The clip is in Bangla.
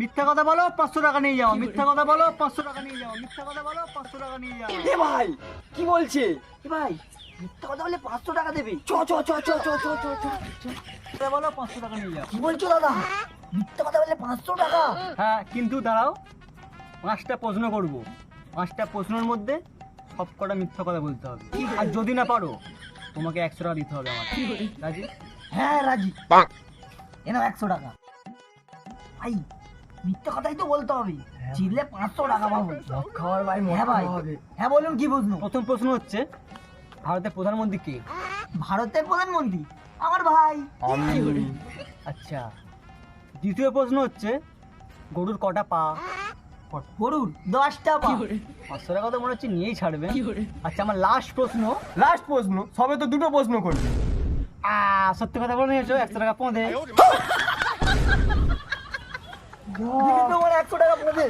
মিথ্যা কথা বলো 500 টাকা নিয়ে যাও, মিথ্যা কথা বলো 500 টাকা নিয়ে যাও, মিথ্যা কথা বলো 500 টাকা নিয়ে যাও। এ ভাই কি বলছে? এ ভাই মিথ্যা কথা বলে 500 টাকা দেবে? চ চ চ চ চ চ চ চ চ। মিথ্যা বলো 500 টাকা নিয়ে যাও। কি বলছো দাদা? মিথ্যা কথা বলে 500 টাকা? হ্যাঁ, কিন্তু দাঁড়াও, 5টা প্রশ্ন করব। 5টা প্রশ্নের মধ্যে সবকটা মিথ্যা কথা বলতে হবে, আর যদি না পারো তোমাকে 100 টাকা দিতে হবে আমার। রাজি? হ্যাঁ রাজি। এ নাও 100 টাকা। ভাই মিথ্যা কথাই তো বলতে হবে, জিতলে 500 টাকা পাবো। খাওয়ার ভাই, হ্যাঁ ভাই, হ্যাঁ বলুন কি প্রশ্ন? প্রথম প্রশ্ন হচ্ছে, ভারতের প্রধানমন্ত্রী কে? ভারতের প্রধানমন্ত্রী আমার ভাই। আচ্ছা, দ্বিতীয় প্রশ্ন হচ্ছে, গরুর কটা পা? গরুর 10টা পা। 500 টাকা তো মনে হচ্ছে নিয়েই ছাড়বে। আচ্ছা, আমার লাস্ট প্রশ্ন। সবে তো দুটো প্রশ্ন করবি। সত্যি কথা বলে নিয়েছো, 100 টাকা পদে। দিদি তোমার 100 টাকা পড়ে।